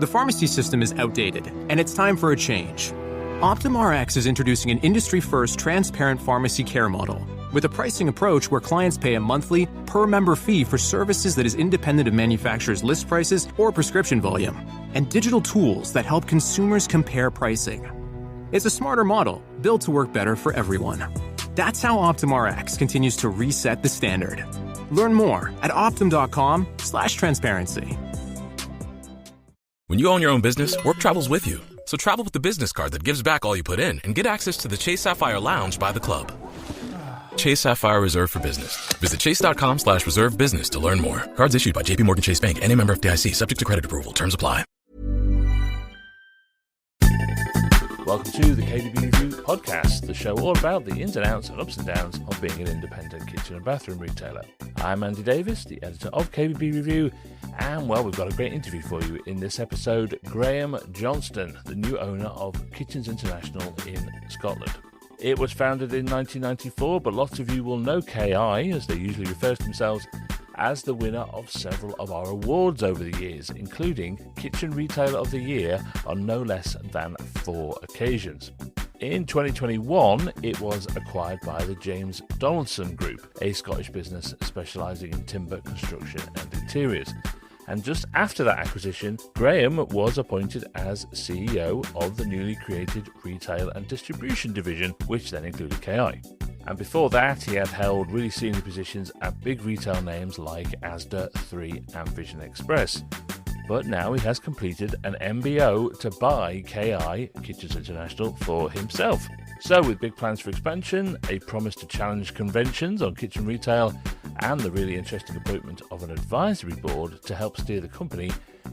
The pharmacy system is outdated, and it's time for a change. OptumRx is introducing an industry-first transparent pharmacy care model with a pricing approach where clients pay a monthly, per-member fee for services that is independent of manufacturers' list prices or prescription volume, and digital tools that help consumers compare pricing. It's a smarter model, built to work better for everyone. That's how OptumRx continues to reset the standard. Learn more at optum.com/transparency. When you own your own business, work travels with you. So travel with the business card that gives back all you put in and get access to the Chase Sapphire Lounge by the club. Chase Sapphire Reserve for Business. Visit chase.com/reserve business to learn more. Cards issued by JPMorgan Chase Bank, N.A. member FDIC, subject to credit approval. Terms apply. Welcome to the KBBreview podcast, the show all about the ins and outs and ups and downs of being an independent kitchen and bathroom retailer. I'm Andy Davis, the editor of KBB Review, and well, we've got a great interview for you in this episode. Graham Johnston, the new owner of Kitchens International in Scotland. It was founded in 1994, but lots of you will know KI, as they usually refer to themselves, as the winner of several of our awards over the years, including Kitchen Retailer of the Year on no less than 4 occasions. In 2021, it was acquired by the James Donaldson Group, a Scottish business specialising in timber construction and interiors. And just after that acquisition, Graham was appointed as CEO of the newly created Retail and Distribution Division, which then included KI. And before that, he had held really senior positions at big retail names like Asda, 3 and Vision Express. But now he has completed an MBO to buy KI, Kitchens International, for himself. So with big plans for expansion, a promise to challenge conventions on kitchen retail, and the really interesting appointment of an advisory board to help steer the company,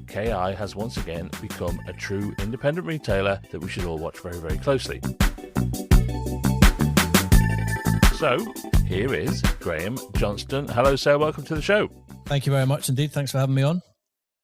KI has once again become a true independent retailer that we should all watch very, very closely. So, here is Graham Johnston. Hello, sir. Welcome to the show. Thank you very much indeed. Thanks for having me on.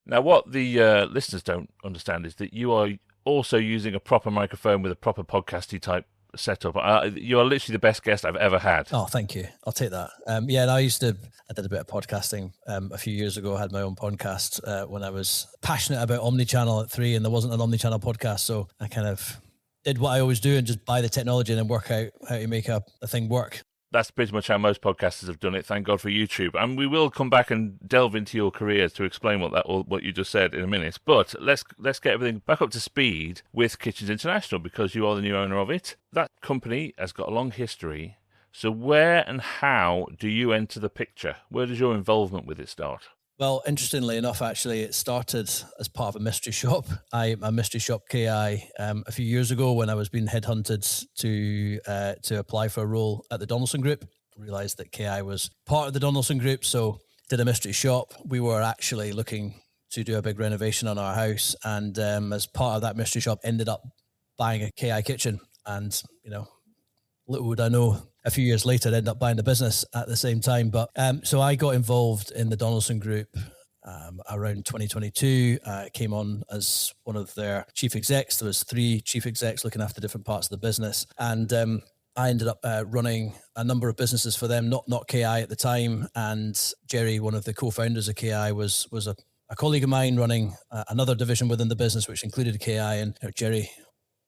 Now, what the listeners don't understand is that you are also using a proper microphone with a proper podcasty type setup. You are literally the best guest I've ever had. Oh, thank you. I'll take that. I did a bit of podcasting a few years ago. I had my own podcast when I was passionate about omnichannel at 3, and there wasn't an omnichannel podcast. So I kind of did what I always do and just buy the technology and then work out how to make a thing work. That's pretty much how most podcasters have done it. Thank God for YouTube. And we will come back and delve into your career to explain what you just said in a minute. But let's get everything back up to speed with Kitchens International, because you are the new owner of it. That company has got a long history. So where and how do you enter the picture? Where does your involvement with it start? Well, interestingly enough, actually, it started as part of a mystery shop. I mystery shop KI a few years ago when I was being headhunted to apply for a role at the Donaldson Group. I realised that KI was part of the Donaldson Group, so did a mystery shop. We were actually looking to do a big renovation on our house, and as part of that mystery shop, ended up buying a KI kitchen. And little would I know, a few years later, I'd end up buying the business at the same time. But so I got involved in the Donaldson Group around 2022. Came on as one of their chief execs. There was 3 chief execs looking after different parts of the business. And I ended up running a number of businesses for them, not KI at the time. And Jerry, one of the co-founders of KI, was a colleague of mine running another division within the business, which included KI. And Jerry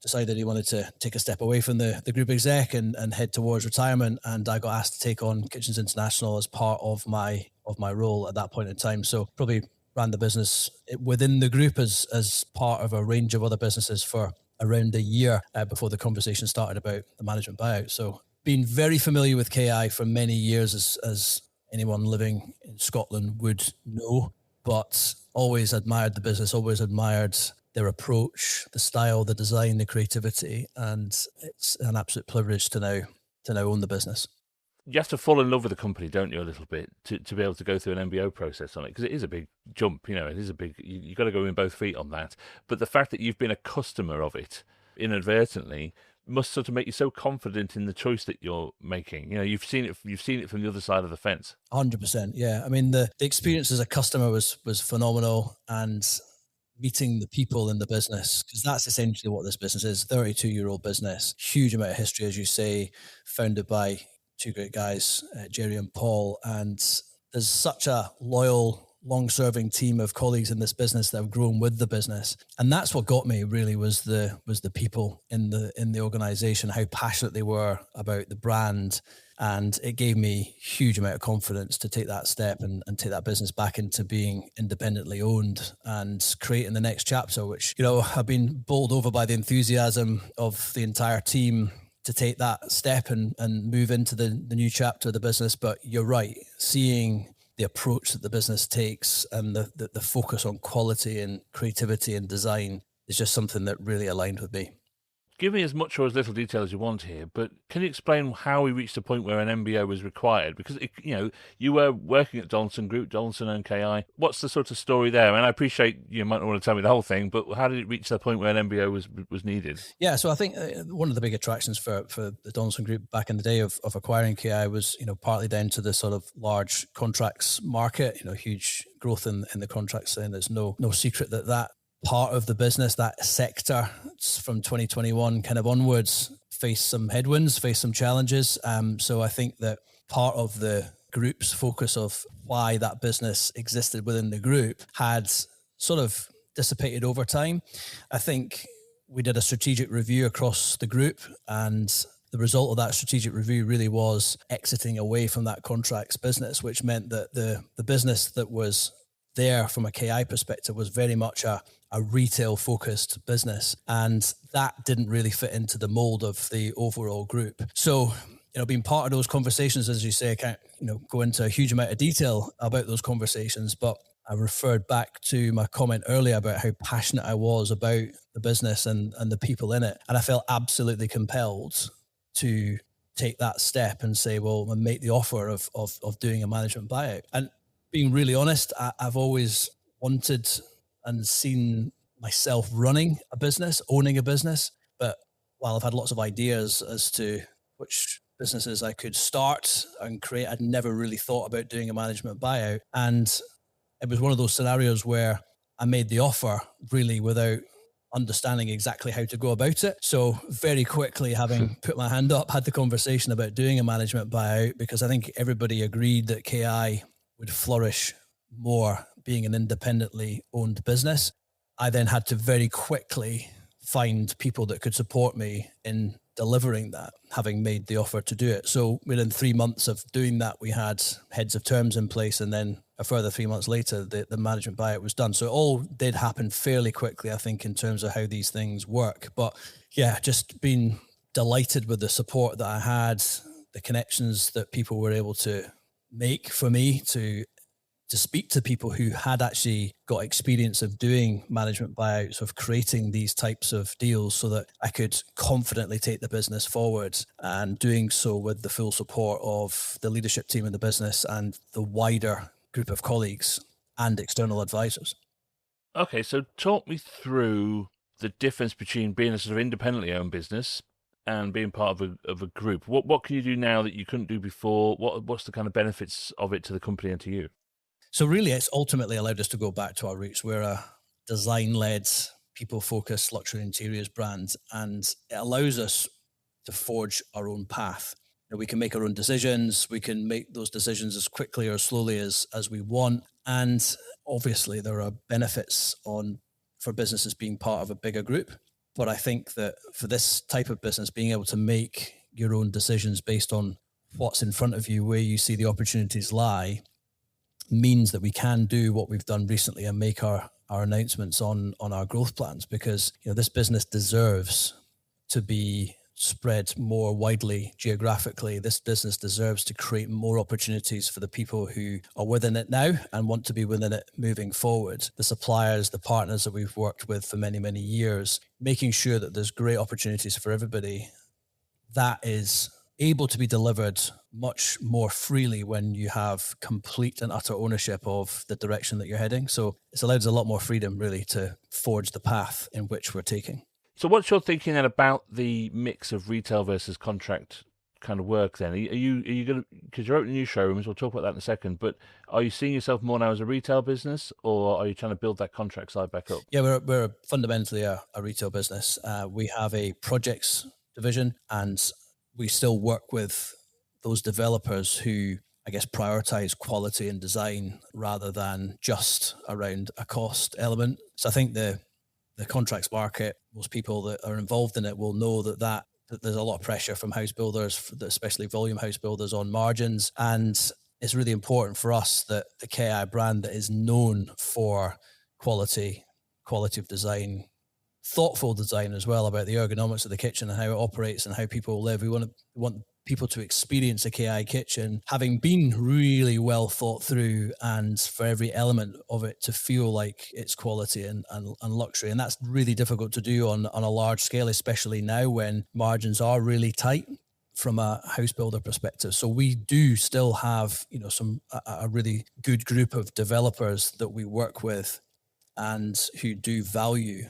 decided he wanted to take a step away from the group exec and head towards retirement. And I got asked to take on Kitchens International as part of my role at that point in time. So probably ran the business within the group as part of a range of other businesses for around a year before the conversation started about the management buyout. So been very familiar with KI for many years, as anyone living in Scotland would know, but always admired the business, always admired their approach, the style, the design, the creativity, and it's an absolute privilege to now own the business. You have to fall in love with the company, don't you, a little bit, to be able to go through an MBO process on it, because it is a big jump. It is a big. You've got to go in both feet on that. But the fact that you've been a customer of it inadvertently must sort of make you so confident in the choice that you're making. You've seen it from the other side of the fence. 100%, yeah. I mean, the experience as a customer was phenomenal, and meeting the people in the business, because that's essentially what this business is. 32-year-old business, huge amount of history, as you say, founded by 2 great guys, Jerry and Paul. And there's such a loyal long-serving team of colleagues in this business that have grown with the business. And that's what got me really was the people in the organization, how passionate they were about the brand. And it gave me huge amount of confidence to take that step and take that business back into being independently owned and creating the next chapter, which, I've been bowled over by the enthusiasm of the entire team to take that step and move into the new chapter of the business. But you're right, seeing the approach that the business takes and the focus on quality and creativity and design is just something that really aligned with me. Give me as much or as little detail as you want here, but can you explain how we reached a point where an MBO was required? Because, you were working at Donaldson Group, Donaldson and KI. What's the sort of story there? And I appreciate you might not want to tell me the whole thing, but how did it reach the point where an MBO was needed? Yeah, so I think one of the big attractions for the Donaldson Group back in the day of acquiring KI was, partly down to the sort of large contracts market, huge growth in the contracts. And there's no secret that part of the business, that sector from 2021 kind of onwards, face some headwinds, face some challenges. So I think that part of the group's focus of why that business existed within the group had sort of dissipated over time. I think we did a strategic review across the group, and the result of that strategic review really was exiting away from that contracts business, which meant that the business that was there from a KI perspective was very much a retail focused business, and that didn't really fit into the mold of the overall group. So, being part of those conversations, as you say, I can't, go into a huge amount of detail about those conversations, but I referred back to my comment earlier about how passionate I was about the business and the people in it. And I felt absolutely compelled to take that step and say, well, and make the offer of doing a management buyout. And being really honest, I've always wanted and seen myself running a business, owning a business. But while I've had lots of ideas as to which businesses I could start and create, I'd never really thought about doing a management buyout. And it was one of those scenarios where I made the offer really without understanding exactly how to go about it. So very quickly, having put my hand up, had the conversation about doing a management buyout, because I think everybody agreed that KI would flourish more being an independently owned business. I then had to very quickly find people that could support me in delivering that, having made the offer to do it. So within 3 months of doing that, we had heads of terms in place, and then a further 3 months later, the management buyout was done. So it all did happen fairly quickly, I think, in terms of how these things work. But yeah, just been delighted with the support that I had, the connections that people were able to make for me to speak to people who had actually got experience of doing management buyouts, of creating these types of deals, so that I could confidently take the business forward, and doing so with the full support of the leadership team in the business and the wider group of colleagues and external advisors. Okay, so talk me through the difference between being a sort of independently owned business and being part of a group. What can you do now that you couldn't do before? What's the kind of benefits of it to the company and to you? So really, it's ultimately allowed us to go back to our roots. We're a design-led, people-focused luxury interiors brand, and it allows us to forge our own path. We can make our own decisions. We can make those decisions as quickly or slowly as we want. And obviously, there are benefits for businesses being part of a bigger group. But I think that for this type of business, being able to make your own decisions based on what's in front of you, where you see the opportunities lie, means that we can do what we've done recently and make our announcements on our growth plans, because this business deserves to be spread more widely geographically. This business deserves to create more opportunities for the people who are within it now and want to be within it moving forward. The suppliers, the partners that we've worked with for many, many years, making sure that there's great opportunities for everybody. That is able to be delivered much more freely when you have complete and utter ownership of the direction that you're heading. So it's allowed us a lot more freedom, really, to forge the path in which we're taking. So what's your thinking then about the mix of retail versus contract kind of work then? Are you going to, because you're opening new showrooms, we'll talk about that in a second, but are you seeing yourself more now as a retail business, or are you trying to build that contract side back up? Yeah, we're fundamentally a retail business. We have a projects division, and we still work with those developers who I guess, prioritize quality and design rather than just around a cost element. So I think the contracts market, most people that are involved in it will know that there's a lot of pressure from house builders, especially volume house builders, on margins. And it's really important for us that the KI brand that is known for quality of design, thoughtful design as well, about the ergonomics of the kitchen and how it operates and how people live. We want people to experience a KI kitchen having been really well thought through, and for every element of it to feel like it's quality and luxury. And that's really difficult to do on a large scale, especially now when margins are really tight from a house builder perspective. So we do still have, a really good group of developers that we work with and who do value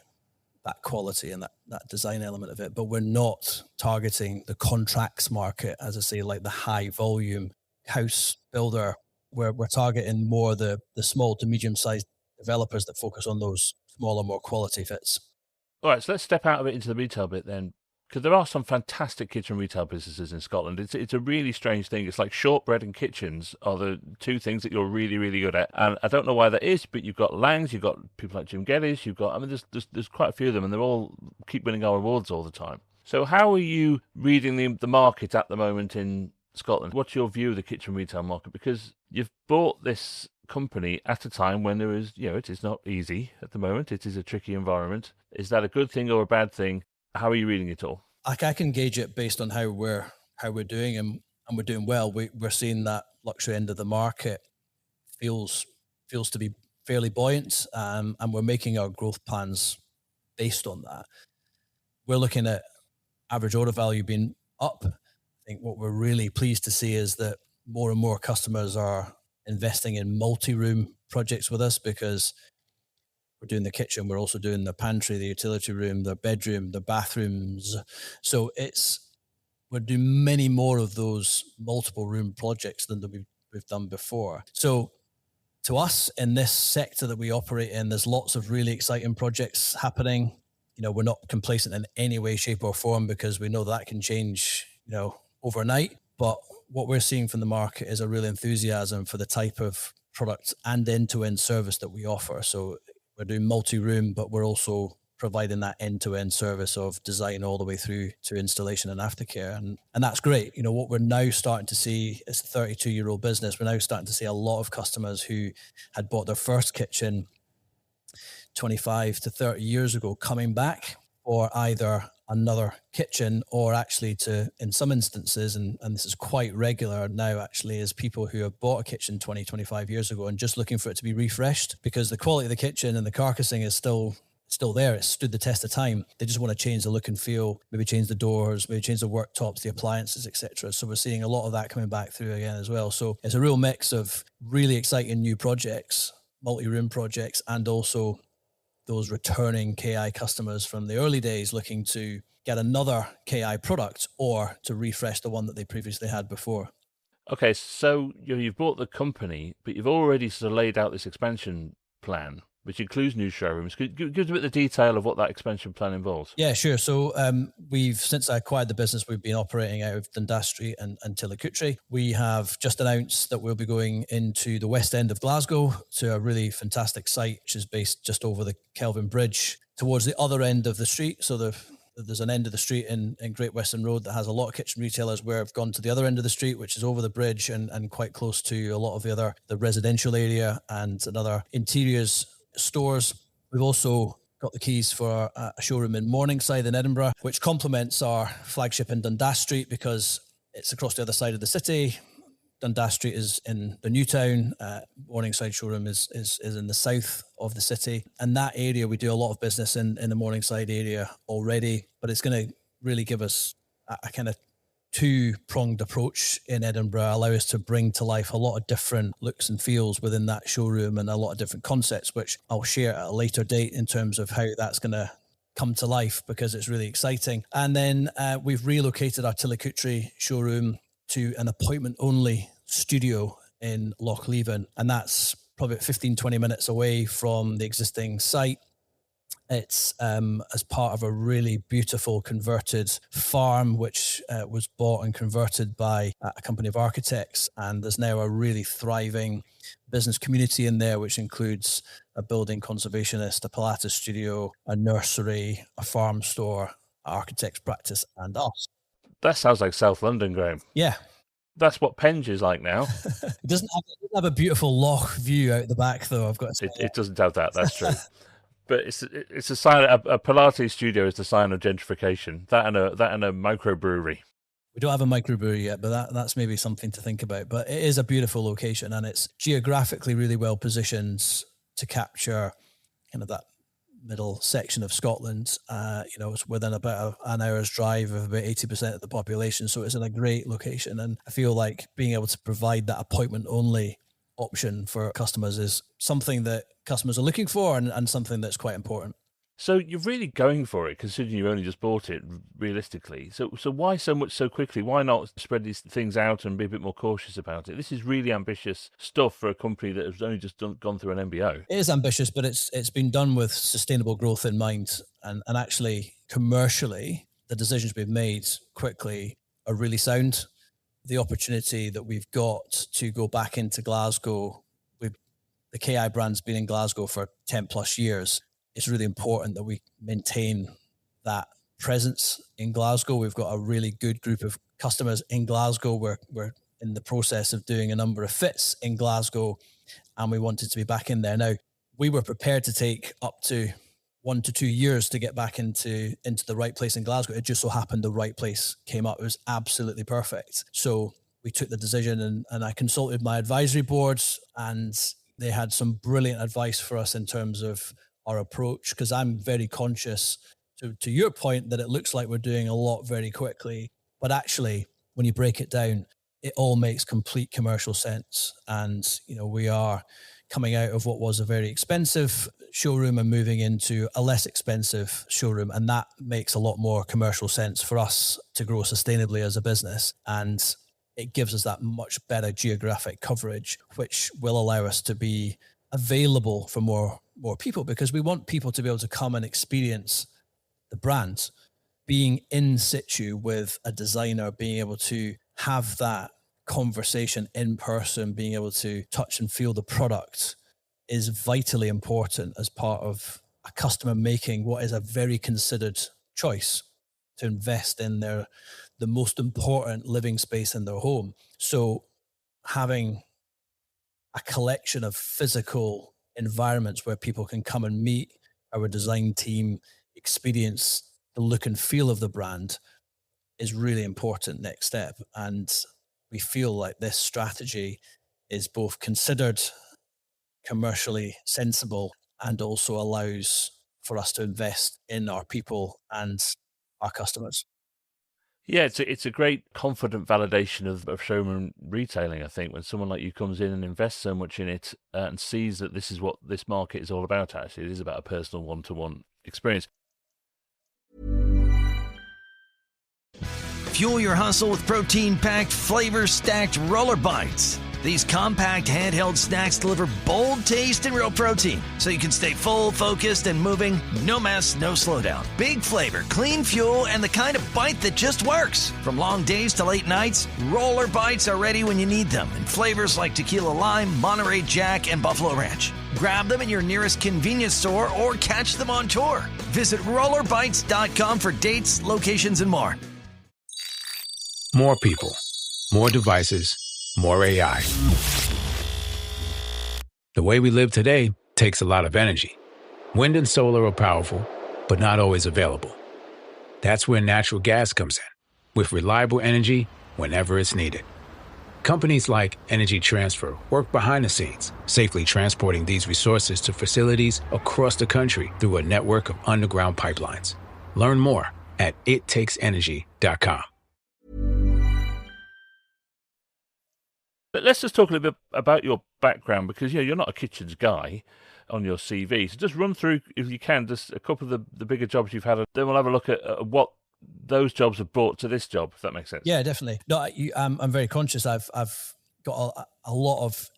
that quality and that design element of it, but we're not targeting the contracts market, as I say, like the high volume house builder. We're targeting more the small to medium sized developers that focus on those smaller, more quality fits. All right, so let's step out of it into the retail bit then, because there are some fantastic kitchen retail businesses in Scotland. It's a really strange thing. It's like shortbread and kitchens are the two things that you're really, really good at. And I don't know why that is, but you've got Lang's, you've got people like Jim Geddes, there's quite a few of them, and they're all keep winning our awards all the time. So how are you reading the market at the moment in Scotland? What's your view of the kitchen retail market? Because you've bought this company at a time when there is, it is not easy at the moment. It is a tricky environment. Is that a good thing or a bad thing? How are you reading it all? I can gauge it based on how we're doing, and we're doing well. We're seeing that luxury end of the market feels to be fairly buoyant, and we're making our growth plans based on that. We're looking at average order value being up. I think what we're really pleased to see is that more and more customers are investing in multi-room projects with us, because we're doing the kitchen, we're also doing the pantry, the utility room, the bedroom, the bathrooms. So we're doing many more of those multiple room projects than we've done before. So to us, in this sector that we operate in, there's lots of really exciting projects happening. We're not complacent in any way, shape or form, because we know that can change, overnight. But what we're seeing from the market is a real enthusiasm for the type of product and end-to-end service that we offer. So we're doing multi-room, but we're also providing that end-to-end service of design all the way through to installation and aftercare. And that's great. What we're now starting to see, it's a 32-year-old business. We're now starting to see a lot of customers who had bought their first kitchen 25 to 30 years ago coming back for either another kitchen, or actually to, in some instances, and this is quite regular now actually, is people who have bought a kitchen 25 years ago and just looking for it to be refreshed, because the quality of the kitchen and the carcassing is still there. It's stood the test of time. They just want to change the look and feel, maybe change the doors, maybe change the worktops, the appliances, etc. So we're seeing a lot of that coming back through again as well. So it's a real mix of really exciting new projects, multi-room projects, and also those returning KI customers from the early days looking to get another KI product or to refresh the one that they previously had before. Okay, so you've bought the company, but you've already sort of laid out this expansion plan, which includes new showrooms. Could you give us a bit of detail of what that expansion plan involves? Yeah, sure. So since I acquired the business, we've been operating out of Dundas Street and Tillicoultry. We have just announced that we'll be going into the west end of Glasgow to a really fantastic site, which is based just over the Kelvin Bridge towards the other end of the street. So there's an end of the street in Great Western Road that has a lot of kitchen retailers, where I've gone to the other end of the street, which is over the bridge and quite close to a lot of the residential area and another interiors stores. We've also got the keys for a showroom in Morningside in Edinburgh, which complements our flagship in Dundas Street because it's across the other side of the city. Dundas Street is in the new town. Morningside showroom is in the south of the city. And that area, we do a lot of business in the Morningside area already, but it's going to really give us a kind of two-pronged approach in Edinburgh, allow us to bring to life a lot of different looks and feels within that showroom and a lot of different concepts, which I'll share at a later date in terms of how that's going to come to life, because it's really exciting. And then we've relocated our Tillicoultry showroom to an appointment-only studio in Lochleven, and that's probably 15-20 minutes away from the existing site. It's as part of a really beautiful converted farm, which was bought and converted by a company of architects. And there's now a really thriving business community in there, which includes a building conservationist, a Pilates studio, a nursery, a farm store, architect's practice, and us. That sounds like South London, Graham. Yeah. That's what Penge is like now. It doesn't have a beautiful loch view out the back, though. I've got to say it doesn't have that. That's true. But it's a sign. A Pilates studio is the sign of gentrification. That and a microbrewery. We don't have a microbrewery yet, but that's maybe something to think about. But it is a beautiful location, and it's geographically really well positioned to capture kind of that middle section of Scotland. It's within about an hour's drive of about 80% of the population, so it's in a great location. And I feel like being able to provide that appointment only option for customers is something that customers are looking for, and something that's quite important. So you're really going for it, considering you only just bought it, realistically. So why so much so quickly? Why not spread these things out and be a bit more cautious about it? This is really ambitious stuff for a company that has only just gone through an MBO. It is ambitious, but it's been done with sustainable growth in mind. And actually, commercially, the decisions we've made quickly are really sound. The opportunity that we've got to go back into Glasgow, the KI brand's been in Glasgow for 10 plus years. It's really important that we maintain that presence in Glasgow. We've got a really good group of customers in Glasgow. We're in the process of doing a number of fits in Glasgow, and we wanted to be back in there. Now, we were prepared to take up to 1 to 2 years to get back into the right place in Glasgow. It just so happened the right place came up. It was absolutely perfect. So we took the decision, and I consulted my advisory boards, and they had some brilliant advice for us in terms of our approach, because I'm very conscious to your point that it looks like we're doing a lot very quickly, but actually when you break it down, it all makes complete commercial sense. And we are coming out of what was a very expensive showroom and moving into a less expensive showroom, and that makes a lot more commercial sense for us to grow sustainably as a business. And it gives us that much better geographic coverage, which will allow us to be available for more people, because we want people to be able to come and experience the brand. Being in situ with a designer, being able to have that conversation in person, being able to touch and feel the product is vitally important as part of a customer making what is a very considered choice to invest in the most important living space in their home. So having a collection of physical environments where people can come and meet our design team, experience the look and feel of the brand is really important next step. And we feel like this strategy is both considered, commercially sensible, and also allows for us to invest in our people and our customers. Yeah, it's a great confident validation of showroom retailing, I think, when someone like you comes in and invests so much in it and sees that this is what this market is all about, actually. It is about a personal one-to-one experience. Fuel your hustle with protein-packed, flavor-stacked Roller Bites. These compact handheld snacks deliver bold taste and real protein, so you can stay full, focused, and moving. No mess, no slowdown. Big flavor, clean fuel, and the kind of bite that just works. From long days to late nights, Roller Bites are ready when you need them in flavors like Tequila Lime, Monterey Jack, and Buffalo Ranch. Grab them in your nearest convenience store or catch them on tour. Visit rollerbites.com for dates, locations, and more. More people, more devices, more AI. The way we live today takes a lot of energy. Wind and solar are powerful, but not always available. That's where natural gas comes in, with reliable energy whenever it's needed. Companies like Energy Transfer work behind the scenes, safely transporting these resources to facilities across the country through a network of underground pipelines. Learn more at ittakesenergy.com. But let's just talk a little bit about your background, because you're not a kitchens guy on your CV. So just run through, if you can, just a couple of the bigger jobs you've had. Then we'll have a look at what those jobs have brought to this job, if that makes sense. Yeah, definitely. No, I'm very conscious. I've got a lot of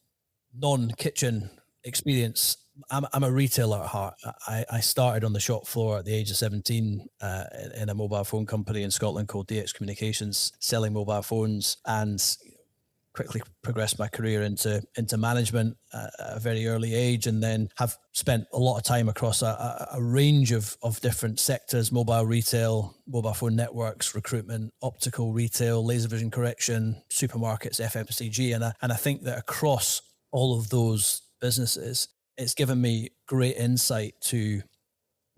non-kitchen experience I'm a retailer at heart. I started on the shop floor at the age of 17 in a mobile phone company in Scotland called DX Communications, selling mobile phones, and quickly progressed my career into management at a very early age, and then have spent a lot of time across a range of different sectors: mobile retail, mobile phone networks, recruitment, optical retail, laser vision correction, supermarkets, FMCG. And I think that across all of those businesses, it's given me great insight to,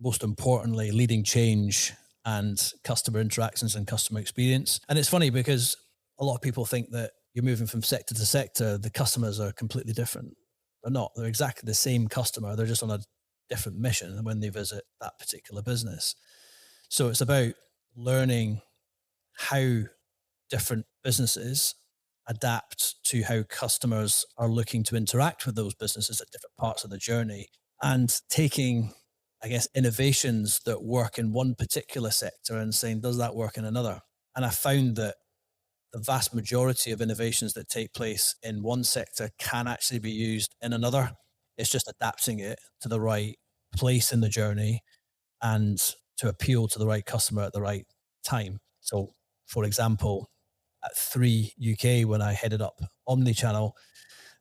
most importantly, leading change and customer interactions and customer experience. And it's funny because a lot of people think that you're moving from sector to sector, the customers are completely different. They're not. They're exactly the same customer. They're just on a different mission when they visit that particular business. So it's about learning how different businesses adapt to how customers are looking to interact with those businesses at different parts of the journey, and taking, I guess, innovations that work in one particular sector and saying, does that work in another? And I found that the vast majority of innovations that take place in one sector can actually be used in another. It's just adapting it to the right place in the journey and to appeal to the right customer at the right time. So, for example, at 3 UK, when I headed up omnichannel,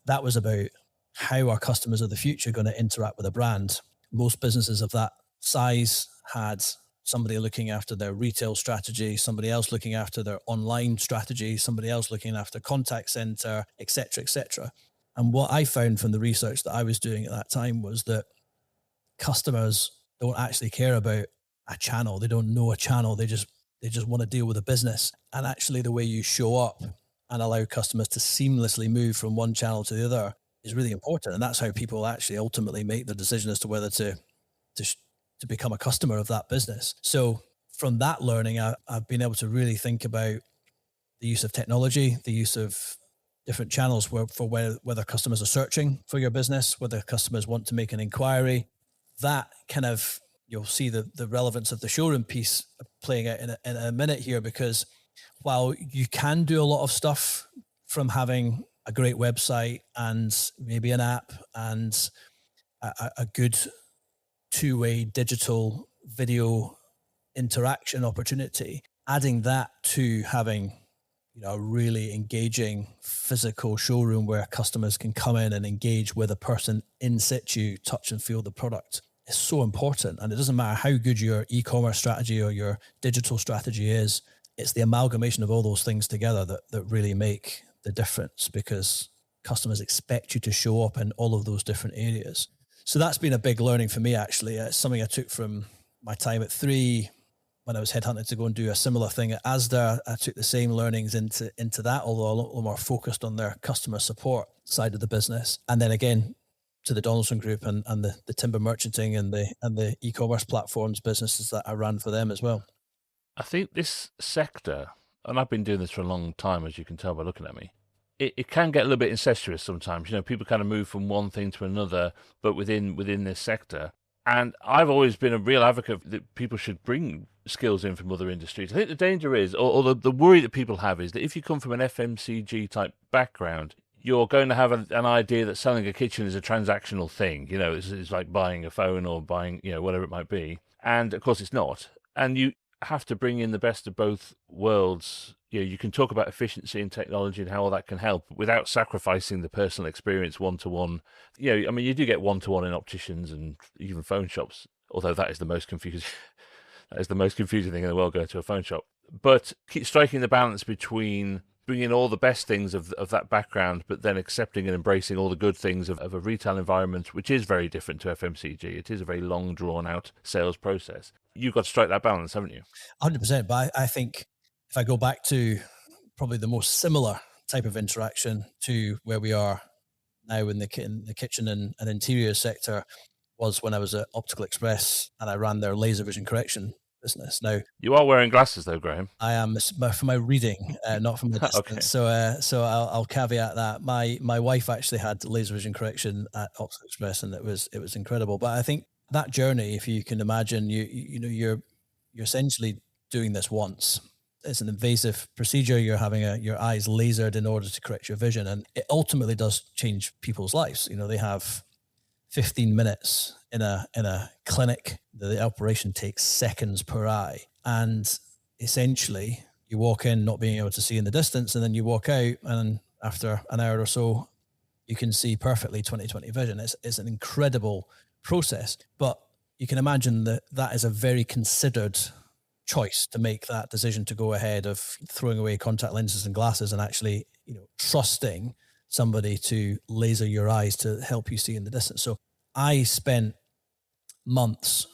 that was about how our customers of the future are going to interact with a brand. Most businesses of that size had somebody looking after their retail strategy, somebody else looking after their online strategy, somebody else looking after contact center, et cetera, et cetera. And what I found from the research that I was doing at that time was that customers don't actually care about a channel. They don't know a channel. They just want to deal with a business. And actually the way you show up and allow customers to seamlessly move from one channel to the other is really important. And that's how people actually ultimately make the decision as to whether to become a customer of that business. So from that learning, I've been able to really think about the use of technology, the use of different channels for whether customers are searching for your business, whether customers want to make an inquiry. That kind of, you'll see the relevance of the showroom piece playing out in a minute here, because while you can do a lot of stuff from having a great website and maybe an app and a good two-way digital video interaction opportunity, adding that to having, a really engaging physical showroom where customers can come in and engage with a person in situ, touch and feel the product, is so important. And it doesn't matter how good your e-commerce strategy or your digital strategy is, it's the amalgamation of all those things together that really make the difference, because customers expect you to show up in all of those different areas. So that's been a big learning for me, actually. It's something I took from my time at 3 when I was headhunted to go and do a similar thing at Asda. I took the same learnings into that, although a little more focused on their customer support side of the business. And then again, to the Donaldson Group and the timber merchanting and the e-commerce platforms businesses that I ran for them as well. I think this sector, and I've been doing this for a long time, as you can tell by looking at me, it can get a little bit incestuous sometimes. People kind of move from one thing to another, but within this sector. And I've always been a real advocate that people should bring skills in from other industries. I think the danger is, or the worry that people have is that if you come from an FMCG type background, you're going to have an idea that selling a kitchen is a transactional thing. It's like buying a phone or buying, whatever it might be. And of course it's not. And you have to bring in the best of both worlds. You can talk about efficiency and technology and how all that can help without sacrificing the personal experience one-to-one. You do get one-to-one in opticians and even phone shops, although that is the most confusing. That is the most confusing thing in the world, going to a phone shop. But keep striking the balance between bringing all the best things of that background, but then accepting and embracing all the good things of a retail environment, which is very different to FMCG. It is a very long, drawn-out sales process. You've got to strike that balance, haven't you? 100%. But I think if I go back to probably the most similar type of interaction to where we are now in the kitchen and interior sector, was when I was at Optical Express and I ran their laser vision correction business. Now, you are wearing glasses though, Graham. I am, for my reading, not from the distance. Okay. So I'll caveat that. My wife actually had laser vision correction at Optical Express, and it was incredible. But I think that journey, if you can imagine, you're essentially doing this once. It's an invasive procedure. You're having your eyes lasered in order to correct your vision, and it ultimately does change people's lives. They have 15 minutes in a clinic. The operation takes seconds per eye. And essentially you walk in not being able to see in the distance, and then you walk out, and after an hour or so, you can see perfectly 20/20 vision. It's an incredible process, but you can imagine that is a very considered choice to make that decision to go ahead of throwing away contact lenses and glasses and actually, trusting somebody to laser your eyes to help you see in the distance. So I spent months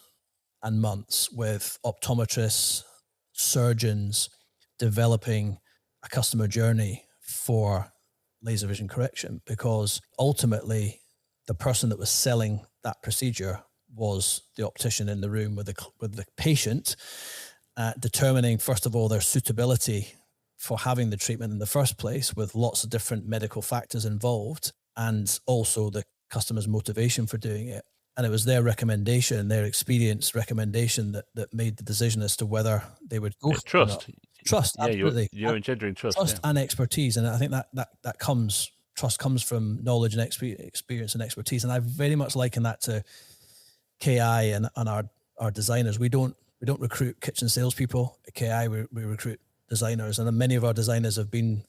and months with optometrists, surgeons, developing a customer journey for laser vision correction, because ultimately the person that was selling that procedure was the optician in the room with the patient, determining, first of all, their suitability for having the treatment in the first place, with lots of different medical factors involved, and also the customer's motivation for doing it. And it was their recommendation, their experience recommendation that made the decision as to whether they would go for trust. Trust, absolutely. You're engendering trust. Trust and expertise. And I think that trust comes from knowledge and experience and expertise. And I very much liken that to KI and our designers. We don't recruit kitchen salespeople at KI. We recruit designers, and many of our designers have been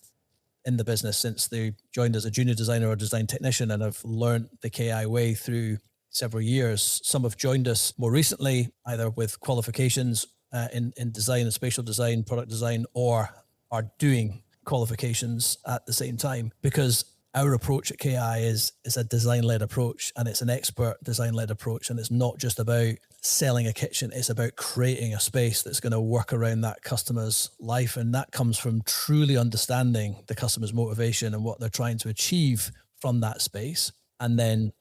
in the business since they joined as a junior designer or design technician and have learned the KI way through several years. Some have joined us more recently, either with qualifications in design and spatial design, product design, or are doing qualifications at the same time, because our approach at KI is a design-led approach, and it's an expert design-led approach. And it's not just about selling a kitchen, it's about creating a space that's going to work around that customer's life. And that comes from truly understanding the customer's motivation and what they're trying to achieve from that space, and then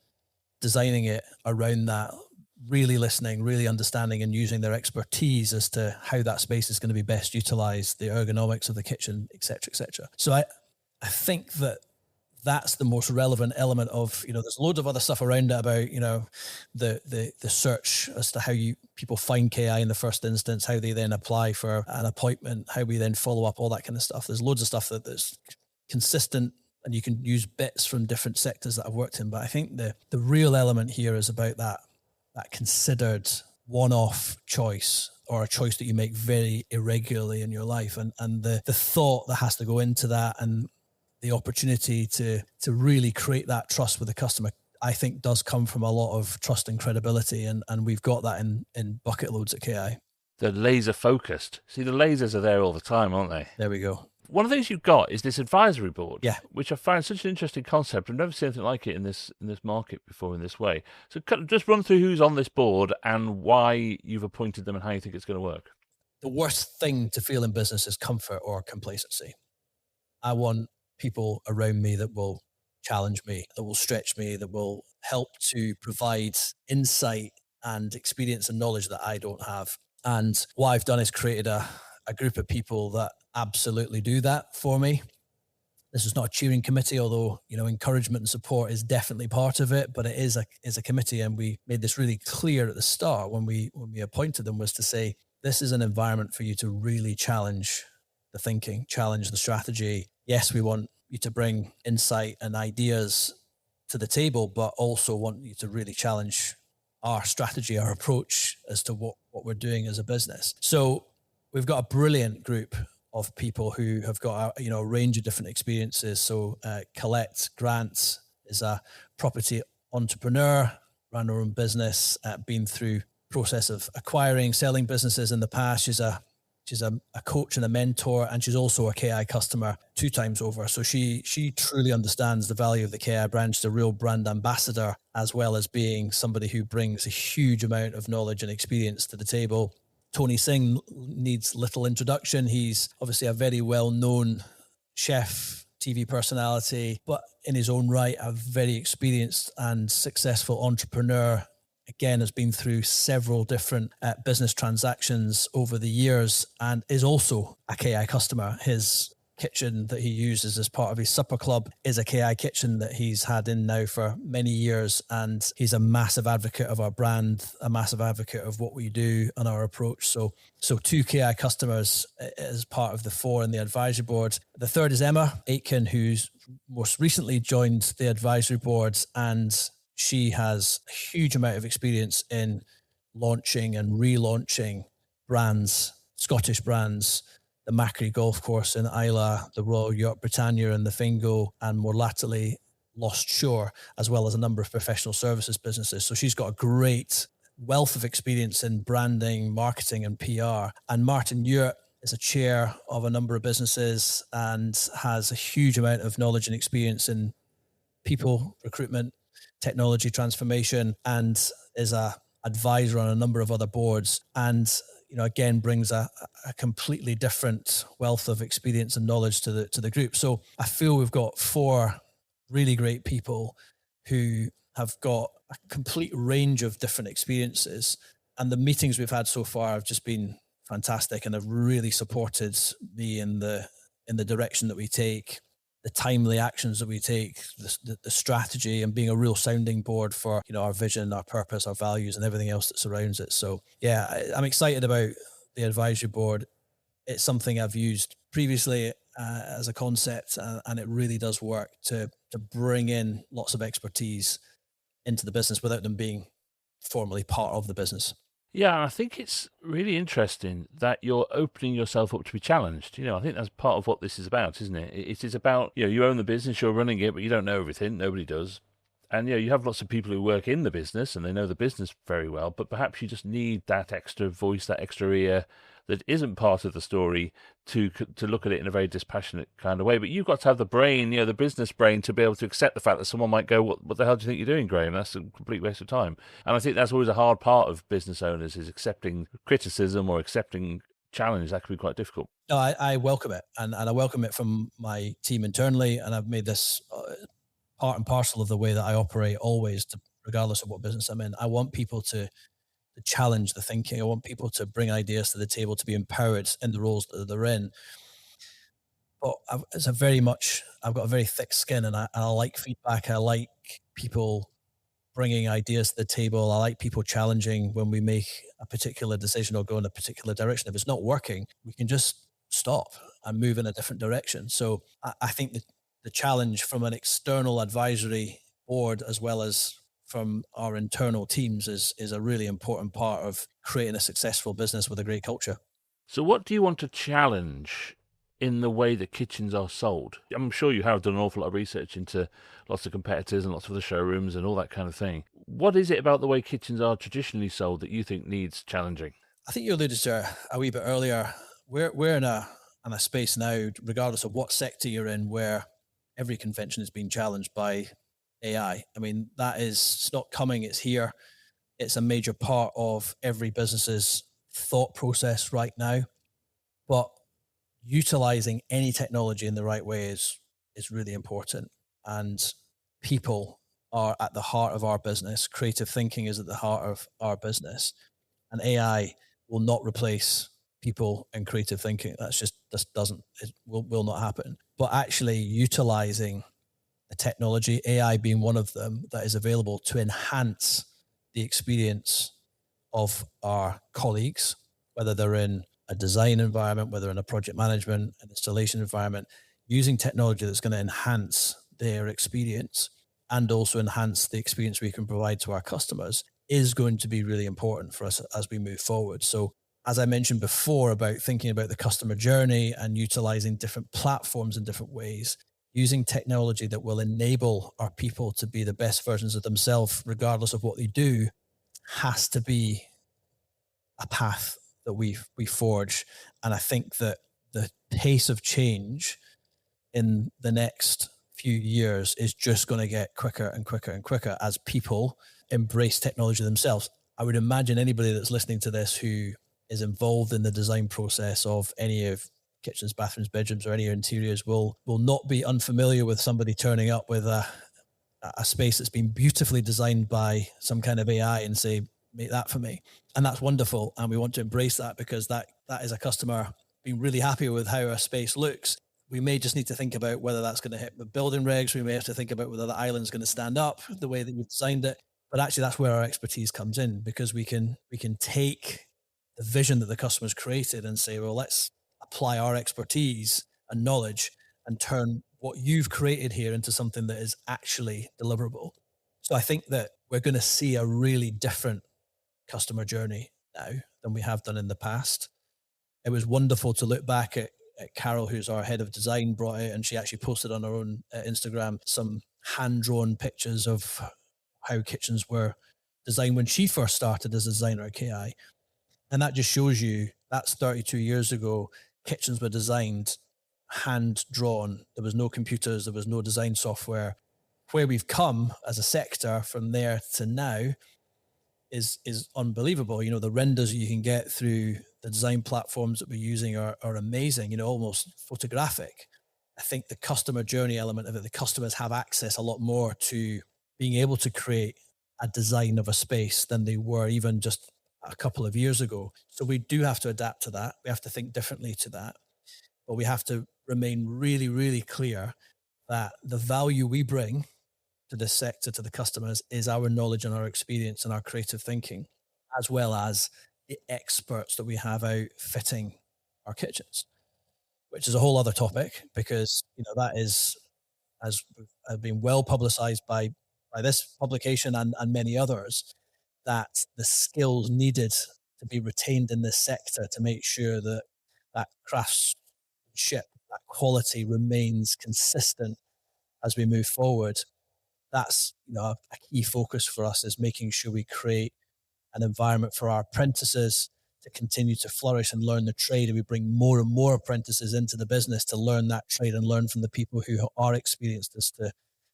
designing it around that, really listening, really understanding, and using their expertise as to how that space is going to be best utilized, the ergonomics of the kitchen, et cetera, et cetera. So I think that's the most relevant element of, there's loads of other stuff around it about, the search as to how people find KI in the first instance, how they then apply for an appointment, how we then follow up, all that kind of stuff. There's loads of stuff that's consistent, and you can use bits from different sectors that I've worked in. But I think the real element here is about that considered one-off choice, or a choice that you make very irregularly in your life. And the thought that has to go into that, and the opportunity to really create that trust with the customer, I think does come from a lot of trust and credibility. And we've got that in bucket loads at KI. They're laser focused. See, the lasers are there all the time, aren't they? There we go. One of the things you've got is this advisory board, yeah, which I find such an interesting concept. I've never seen anything like it in this market before in this way. So just run through who's on this board and why you've appointed them and how you think it's going to work. The worst thing to feel in business is comfort or complacency. I want people around me that will challenge me, that will stretch me, that will help to provide insight and experience and knowledge that I don't have. And what I've done is created a group of people that absolutely do that for me. This is not a cheering committee, although, encouragement and support is definitely part of it, but it is a committee. And we made this really clear at the start when we appointed them, was to say, this is an environment for you to really challenge the thinking, challenge the strategy. Yes, we want you to bring insight and ideas to the table, but also want you to really challenge our strategy, our approach as to what we're doing as a business. So we've got a brilliant group of people who have got a range of different experiences. So Colette Grant is a property entrepreneur, ran her own business, been through process of acquiring, selling businesses in the past. She's a coach and a mentor, and she's also a KI customer 2 times over. So she truly understands the value of the KI brand. She's a real brand ambassador, as well as being somebody who brings a huge amount of knowledge and experience to the table. Tony Singh needs little introduction. He's obviously a very well-known chef, TV personality, but in his own right, a very experienced and successful entrepreneur. Again, has been through several different business transactions over the years, and is also a KI customer. His kitchen that he uses as part of his supper club is a KI kitchen that he's had in now for many years, and he's a massive advocate of our brand, a massive advocate of what we do and our approach. So 2 KI customers as part of the 4 in the advisory board. The third is Emma Aitken, who's most recently joined the advisory board, and she has a huge amount of experience in launching and relaunching brands, Scottish brands, the Macri Golf Course in Isla, the Royal Yacht Britannia and the Fingo, and more latterly Lost Shore, as well as a number of professional services businesses. So she's got a great wealth of experience in branding, marketing, and PR. And Martin Ewart is a chair of a number of businesses and has a huge amount of knowledge and experience in people, recruitment, technology transformation, and is a advisor on a number of other boards. And again, brings a completely different wealth of experience and knowledge to the group. So I feel we've got 4 really great people who have got a complete range of different experiences. And the meetings we've had so far have just been fantastic and have really supported me in the direction that we take, the timely actions that we take, the strategy, and being a real sounding board for our vision, our purpose, our values, and everything else that surrounds it. So yeah, I'm excited about the advisory board. It's something I've used previously as a concept, and it really does work to bring in lots of expertise into the business without them being formally part of the business. Yeah, I think it's really interesting that you're opening yourself up to be challenged. I think that's part of what this is about, isn't it? It is about, you own the business, you're running it, but you don't know everything. Nobody does. And, you have lots of people who work in the business and they know the business very well, but perhaps you just need that extra voice, that extra ear that isn't part of the story to look at it in a very dispassionate kind of way. But you've got to have the brain, the business brain, to be able to accept the fact that someone might go, what the hell do you think you're doing, Graham? That's a complete waste of time. And I think that's always a hard part of business owners, is accepting criticism or accepting challenge. That can be quite difficult. No, I welcome it. And I welcome it from my team internally. And I've made this part and parcel of the way that I operate always, regardless of what business I'm in. I want people to challenge the thinking. I want people to bring ideas to the table, to be empowered in the roles that they're in. But I've got a very thick skin, and I like feedback. I like people bringing ideas to the table. I like people challenging when we make a particular decision or go in a particular direction. If it's not working, we can just stop and move in a different direction. So I think that the challenge from an external advisory board, as well as from our internal teams, is a really important part of creating a successful business with a great culture. So what do you want to challenge in the way that kitchens are sold? I'm sure you have done an awful lot of research into lots of competitors and lots of the showrooms and all that kind of thing. What is it about the way kitchens are traditionally sold that you think needs challenging? I think you alluded to a wee bit earlier. We're in a space now, regardless of what sector you're in, where every convention is being challenged by AI. I mean, it's not coming, it's here. It's a major part of every business's thought process right now. But utilizing any technology in the right way is really important. And people are at the heart of our business. Creative thinking is at the heart of our business. And AI will not replace people and creative thinking. It will not happen. But actually utilizing the technology, AI being one of them, that is available to enhance the experience of our colleagues, whether they're in a design environment, whether in a project management, an installation environment, using technology that's going to enhance their experience and also enhance the experience we can provide to our customers is going to be really important for us as we move forward. So as I mentioned before about thinking about the customer journey and utilizing different platforms in different ways, using technology that will enable our people to be the best versions of themselves, regardless of what they do, has to be a path that we forge. And I think that the pace of change in the next few years is just going to get quicker and quicker and quicker as people embrace technology themselves. I would imagine anybody that's listening to this who is involved in the design process of any of kitchens, bathrooms, bedrooms, or any interiors will not be unfamiliar with somebody turning up with a space that's been beautifully designed by some kind of AI and say, make that for me. And that's wonderful. And we want to embrace that because that is a customer being really happy with how our space looks. We may just need to think about whether that's going to hit the building regs. We may have to think about whether the island's going to stand up the way that you've designed it. But actually that's where our expertise comes in, because we can take the vision that the customer's created and say, well, let's apply our expertise and knowledge and turn what you've created here into something that is actually deliverable. So I think that we're going to see a really different customer journey now than we have done in the past. It was wonderful to look back at Carol, who's our head of design, brought out, and she actually posted on her own Instagram some hand-drawn pictures of how kitchens were designed when she first started as a designer at KI. And that just shows you that's 32 years ago. Kitchens were designed hand-drawn. There was no computers. There was no design software. Where we've come as a sector from there to now is unbelievable. You know, the renders you can get through the design platforms that we're using are amazing, you know, almost photographic. I think the customer journey element of it, the customers have access a lot more to being able to create a design of a space than they were even just a couple of years ago. So we do have to adapt to that. We have to think differently to that, but we have to remain really, really clear that the value we bring to this sector, to the customers, is our knowledge and our experience and our creative thinking, as well as the experts that we have out fitting our kitchens, which is a whole other topic, because, you know, that is, as been well publicized by this publication and many others, that the skills needed to be retained in this sector to make sure that that craftsmanship, that quality remains consistent as we move forward. That's, you know, a key focus for us, is making sure we create an environment for our apprentices to continue to flourish and learn the trade. And we bring more and more apprentices into the business to learn that trade and learn from the people who are experienced as to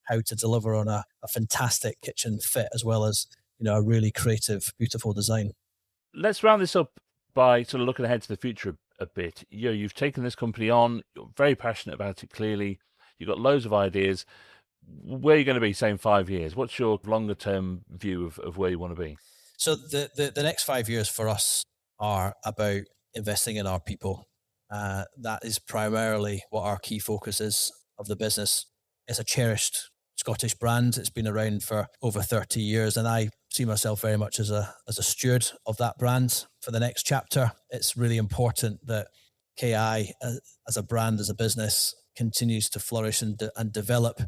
how to deliver on a fantastic kitchen fit, as well as, you know, a really creative, beautiful design. Let's round this up by sort of looking ahead to the future a bit. You know, you've taken this company on, you're very passionate about it, clearly. You've got loads of ideas. Where are you going to be, say, in 5 years? What's your longer term view of where you want to be? So the next 5 years for us are about investing in our people. That is primarily what our key focus is of the business. It's a cherished Scottish brand. It's been around for over 30 years, and I see myself very much as a steward of that brand for the next chapter. It's really important that KI as a brand, as a business, continues to flourish and develop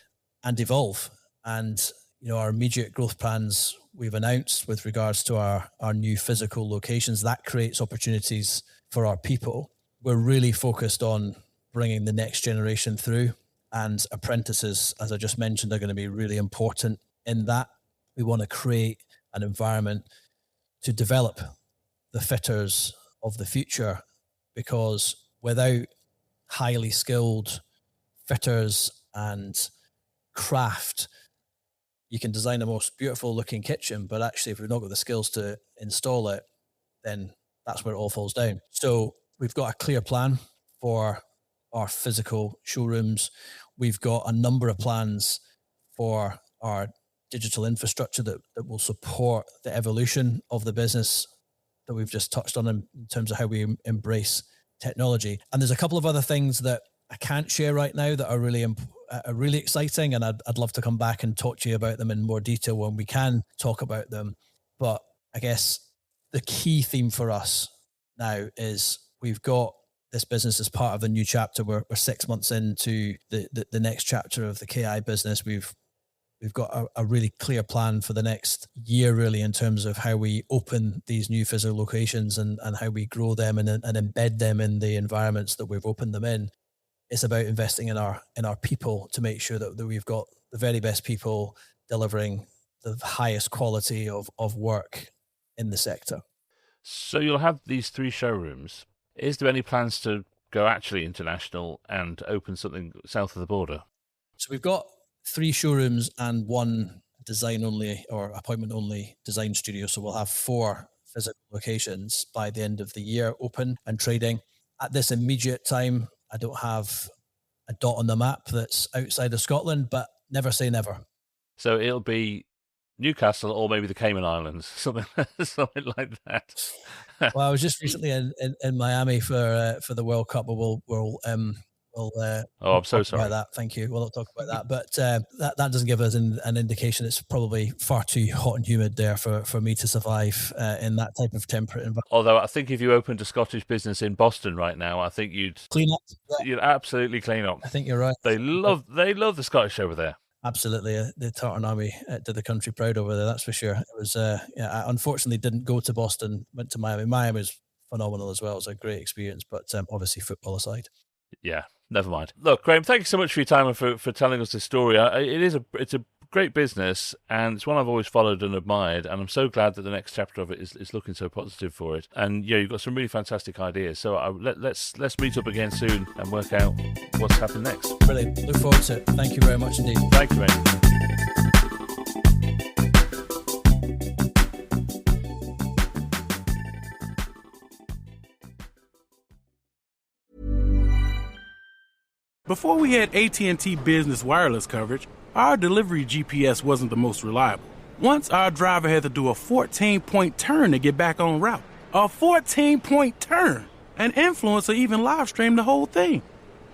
and evolve. And, you know, our immediate growth plans we've announced with regards to our new physical locations, that creates opportunities for our people. We're really focused on bringing the next generation through, and apprentices, as I just mentioned, are going to be really important in that. We want to create an environment to develop the fitters of the future, because without highly skilled fitters and craft, you can design the most beautiful looking kitchen, but actually if we've not got the skills to install it, then that's where it all falls down. So we've got a clear plan for our physical showrooms. We've got a number of plans for our digital infrastructure that will support the evolution of the business that we've just touched on in terms of how we embrace technology. And there's a couple of other things that I can't share right now that are really exciting, and I'd love to come back and talk to you about them in more detail when we can talk about them. But I guess the key theme for us now is we've got this business as part of a new chapter. We're 6 months into the next chapter of the KI business. We've got a really clear plan for the next year, really, in terms of how we open these new physical locations and how we grow them and embed them in the environments that we've opened them in. It's about investing in our people to make sure that we've got the very best people delivering the highest quality of work in the sector. So you'll have these 3 showrooms. Is there any plans to go actually international and open something south of the border? So we've got 3 showrooms and 1 design only or appointment only design studio. So we'll have 4 physical locations by the end of the year, open and trading. At this immediate time, I don't have a dot on the map that's outside of Scotland, but never say never. So it'll be Newcastle or maybe the Cayman Islands, something like that. Well, I was just recently in Miami for the World Cup, but we'll I'm so sorry about that. Thank you. We'll not talk about that, but that doesn't give us an indication. It's probably far too hot and humid there for me to survive in that type of temperate environment. Although I think if you opened a Scottish business in Boston right now, I think you'd clean up. You'd absolutely clean up. I think you're right. They love the Scottish over there. Absolutely. The Tartan Army did the country proud over there, that's for sure. It was, I unfortunately didn't go to Boston, went to Miami. Miami was phenomenal as well. It was a great experience, but obviously football aside. Yeah, never mind. Look, Graham, thank you so much for your time and for telling us this story. It's a great business, and it's one I've always followed and admired, and I'm so glad that the next chapter of it is looking so positive for it. And you've got some really fantastic ideas. So let's meet up again soon and work out what's happening next. Brilliant. Look forward to it. Thank you very much indeed. Thank you, mate. Before we had AT&T Business Wireless coverage, our delivery GPS wasn't the most reliable. Once our driver had to do a 14-point turn to get back en route. A 14-point turn! An influencer even live-streamed the whole thing.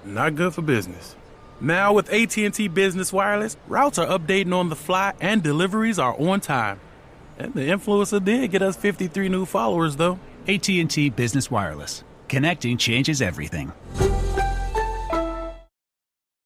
Not good for business. Now with AT&T Business Wireless, routes are updating on the fly and deliveries are on time. And the influencer did get us 53 new followers, though. AT&T Business Wireless. Connecting changes everything.